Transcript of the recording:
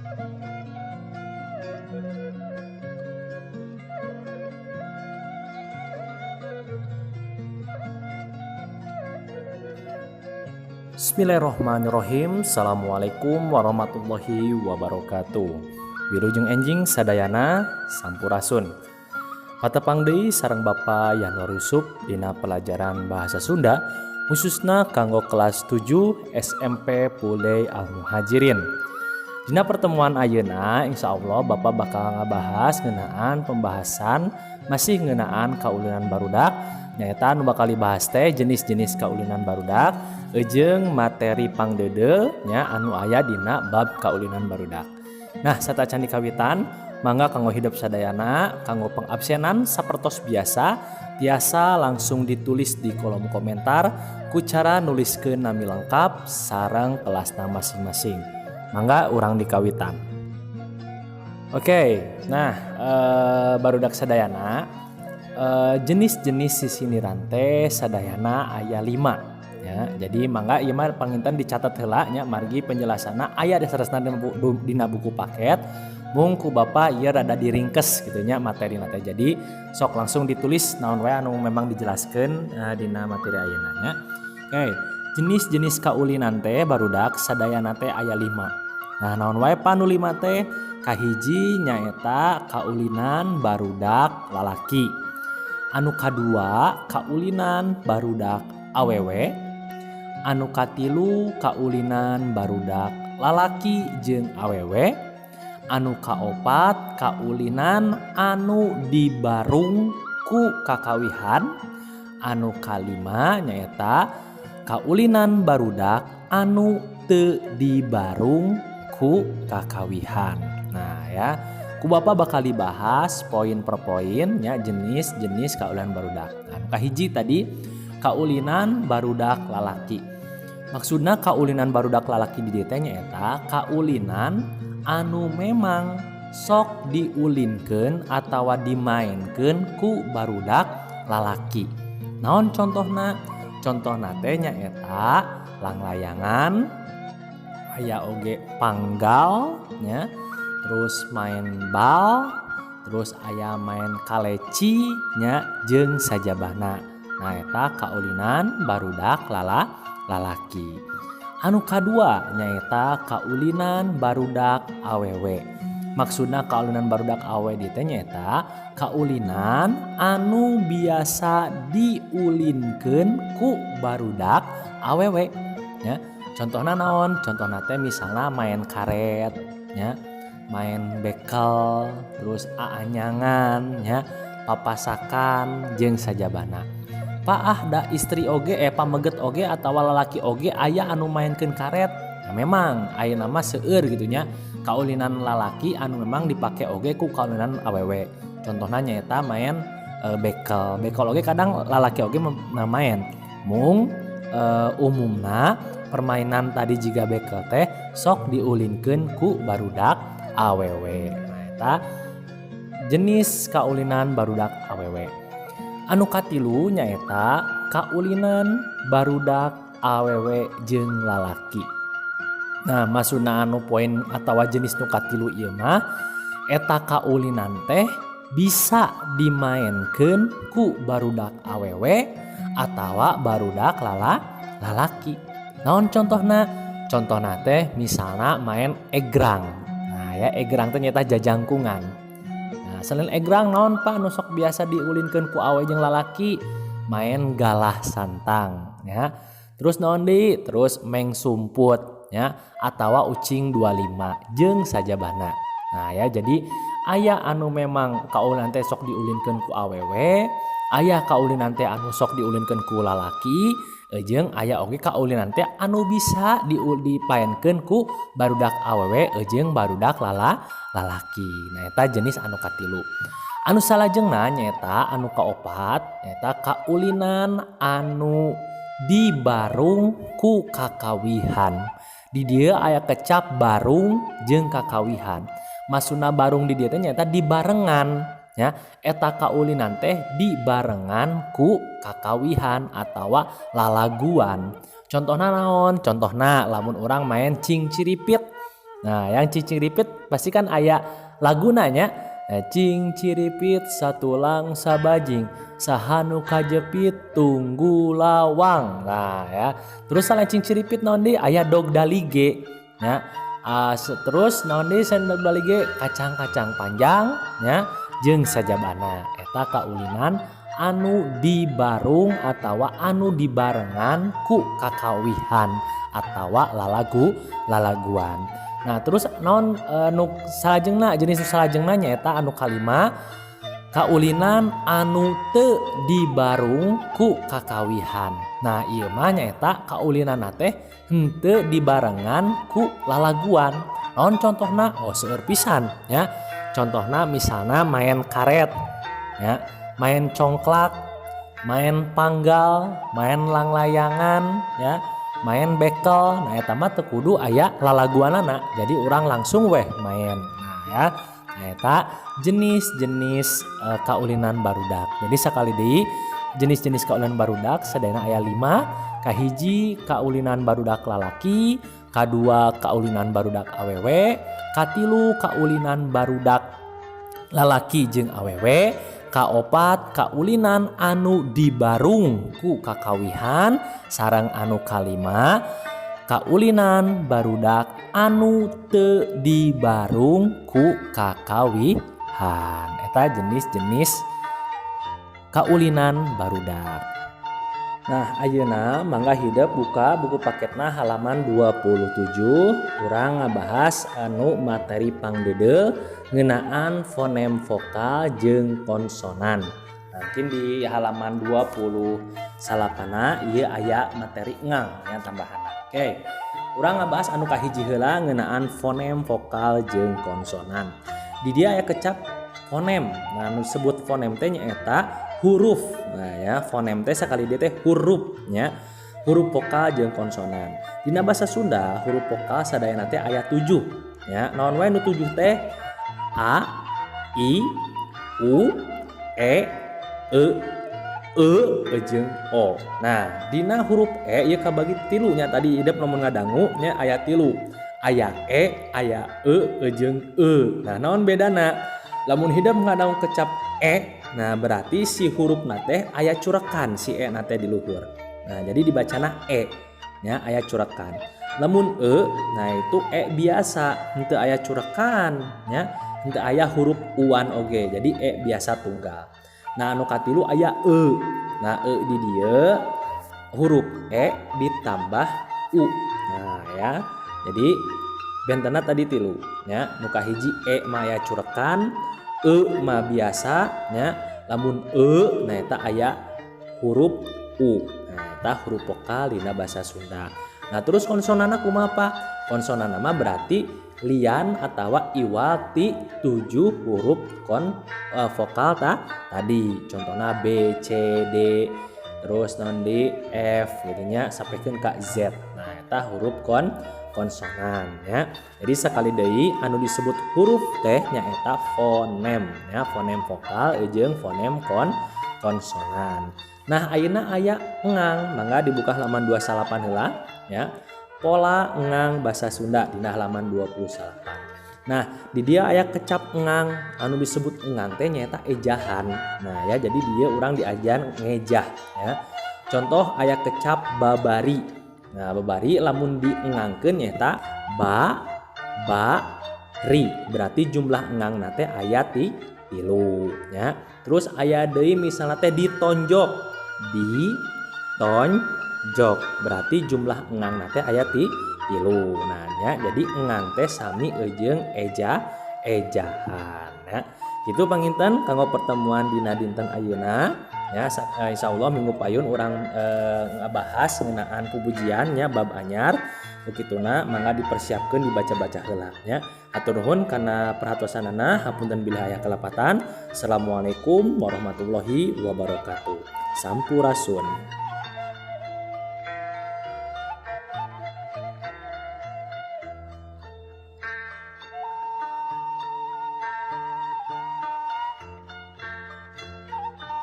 Bismillahirrahmanirrahim. Assalamualaikum warahmatullahi wabarakatuh. Wilujeng enjing sadayana sampurasun. Patepang deui sareng Bapa Yanwar Yusuf dina pelajaran bahasa Sunda khususna kanggo kelas 7 SMP Pulei Al Muhajirin. Dina pertemuan ayeuna insyaallah Bapak bakal ngabahas ngeunaan pembahasan masih ngeunaan kaulinan barudak. Nyaeta nu bakal dibahas teh jenis-jenis kaulinan barudak jeung materi pangdede nya anu aya dina bab kaulinan barudak. Nah, satacan dikawitan, mangga kanggo hidup sadayana, kanggo pengabsenan sapertos biasa, tiasa langsung ditulis di kolom komentar ku cara nuliskeun nami lengkap sareng kelasna masing-masing. Mangga urang dikawitan. Oke, nah barudak sadayana jenis-jenis sisiniran teh sadayana aya 5 ya. Jadi mangga ieu mah panginten dicatat heula nya margi penjelasanna aya dasar-dasarna dina buku paket. Mung ku Bapak ieu rada diringkes kitu nya materina teh. Jadi sok langsung ditulis naon wae anu memang dijelaskeun dina materi ayeuna nya. Oke, jenis-jenis kaulinan teh barudak sadayana teh aya 5. Nah, naon wae panu 5 teh? Kahiji nyaeta kaulinan barudak lalaki. Anu kadua kaulinan barudak awewe. Anu katilu kaulinan barudak lalaki jeung awewe. Anu kaopat kaulinan anu dibarung ku kakawihan. Anu kalima nyaeta kaulinan barudak anu teu dibarung ku kakawihan. Nah ya, ku Bapak bakal dibahas poin per poin ya jenis-jenis kaulinan barudak. Nah, kahiji tadi kaulinan barudak lalaki. Maksudna kaulinan barudak lalaki di dieu teh nyaeta kaulinan anu memang sok diulinkeun atawa dimainkeun ku barudak lalaki. Naon contohna? Contohna teh nyaeta langlayangan, aya oge panggal nya, terus main bal, terus aya main kaleci nya jeung sajabana. Nah eta kaulinan barudak lalaki. Anu kadua nyaeta kaulinan barudak awewe. Maksudna kaulinan barudak awewe dieu teh nyaeta kaulinan anu biasa diulinkeun ku barudak awewe nya. Contohna naon? Contohna teh misalna main karet nya, main bekel, terus aanyangan nya, papasakan jeung sajabana. Paah da istri oge pameget oge atawa lalaki oge aya anu mainkeun karet. Nah, memang ayeuna mah seueur gitu nya kaulinan lalaki anu memang dipake oge ku kaulinan awewe. Contohna nyaeta main bekel. Bekel oge kadang lalaki oge main. Mung umumna permainan tadi jiga bekel teh sok diulinkeun ku barudak awewe. Nah eta jenis kaulinan barudak awewe. Anu katilu nyaeta kaulinan barudak awewe jeung lalaki. Nah, maksudna anu poin atawa jenis nu katilu ieu mah eta kaulinan teh bisa dimainkeun ku barudak awewe atawa barudak lalaki. Naon contohna? Contohna teh misalna main egrang. Nah ya egrang teh nyaeta jajangkungan. Nah selain egrang naon Pak anu sok biasa diulinkeun ku awewe jeung lalaki? Main galah santang ya. Terus naon deui? Terus meng sumput ya atawa ucing 25 jeung sajabana. Nah ya jadi aya anu memang kaulinan teh sok diulinkeun ku awewe, aya kaulinan teh anu sok diulinkeun ku lalaki. Jeung aya oge kaulinan teh anu bisa dipaenkeun ku barudak awewe jeung barudak lalaki. Nah eta jenis anu katilu. Anu salajengna nyaeta anu kaopat nyaeta kaulinan anu dibarung ku kakawihan. Di dieu aya kecap barung jeung kakawihan. Maksudna barung di dieu teh nyaeta dibarengan. Ya, eta kaulinan teh dibarengan ku kakawihan atawa lalaguan. Contohna naon? Contohna lamun urang main cing ciripit. Nah, yang cing ciripit pasti kan aya lagunanya. Cing ciripit satulang sabajing, sahanu kajepit tunggu lawang. Nah ya. Terus salah cing ciripit naon deui aya dog dalige. Ya. Terus naon deui sen dog dalige kacang-kacang panjang ya jeung sajabana. Eta kaulinan anu dibarung atawa anu dibarengan ku kakawihan atawa lalaguan. Nah terus naon nu salajengna jenis salajengna nyaeta anu kalima kaulinan anu teu dibarung ku kakawihan. Nah ieu mah nyaeta kaulinan teh henteu dibarengan ku lalaguan. Naon contohna? Oh seueur pisan ya. Contohna misalna main karet ya, main congklak, main panggal, main langlayangan ya, main bekel. Nah eta mah teu kudu aya lalaguanana. Jadi urang langsung weh main. Nah ya, eta jenis-jenis kaulinan barudak. Jadi sakali deui jenis-jenis kaulinan barudak sadayana aya 5. Kahiji kaulinan barudak lalaki, kadua kaulinan barudak awewe, katilu kaulinan barudak lalaki jeung awewe, kaopat kaulinan anu dibarung ku kakawihan, sareng anu kalima kaulinan barudak anu teu dibarung ku kakawihan. Eta jenis-jenis kaulinan barudak. Nah ayeuna mangga hideuk buka buku paketna halaman 27. Urang ngabahas anu materi pangdeudeu ngeunaan fonem vokal jeung konsonan. Mungkin di halaman 28 ieu aya materi ngang ya tambahan. Oke. Urang ngabahas anu kahiji heula ngeunaan fonem vokal jeung konsonan. Di dia aya kecap fonem. Nah anu disebut fonem teh nyaeta huruf. Nah ya fonem teh sakali dia teh huruf nya. Huruf vokal jeung konsonan. Dina basa Sunda huruf vokal sadayana teh aya 7 ya. Naon wae nu 7 teh? A, I, U, E jeung O. Nah dina huruf E ieu kabagi 3 nya tadi hidup lamun ngadangu nya aya 3. Aya E, aya jeung E. Nah naon bedana? Lamun hidup ngadangu kecap E, nah berarti si huruf teh aya curekan si E teh di luhur. Nah jadi dibacana E nya aya curekan. Lamun nah itu E biasa henteu aya curekan nya, henteu aya huruf uan oge. Jadi E biasa tunggal. Nah anu katilu aya E. Nah E di dieu huruf E ditambah U. Nah ya. Jadi bentena tadi 3 nya. Nu kahiji E mah aya curekan, E mah biasa nya. Lamun E nah eta aya huruf U. Nah eta huruf vokal dina basa Sunda. Nah terus konsonanna kumaha Pak? Konsonanna mah berarti lian atawa iwal ti 7 huruf vokal tadi. Contohna B, C, D, terus nanti F gitu nya sampaikeun ka Z. Nah eta huruf konsonan ya. Jadi sekali deui anu disebut huruf teh nyaeta fonem ya, fonem vokal jeung fonem konsonan. Nah ayeuna aya ngang, mangga dibuka halaman 28 heula ya. Pola ngang basa Sunda dina halaman 28. Nah di dia aya kecap ngang, anu disebut ngang teh nyaeta ejahan. Nah ya jadi dia urang diajar ngejah ya. Contoh aya kecap babari. Nah babari lamun diengangkeun nyaeta ri. Berarti jumlah engang teh aya 3 ya. Terus aya deui misalna teh ditonjok. Ditonjok. Berarti jumlah engang teh aya 3. Nah ya jadi engang teh sami jeung ejahan ya. Kitu panginten kanggo pertemuan dina dinten ayeuna ya. Insyaallah minggu payun urang ngabahas ngeunaan pupujian nya bab anyar. Ukituna mangga dipersiapkeun dibaca-baca heula nya. Hatur nuhun kana perhatosanana, hapunten bilih aya kalepatan. Assalamualaikum warahmatullahi wabarakatuh. Sampurasun.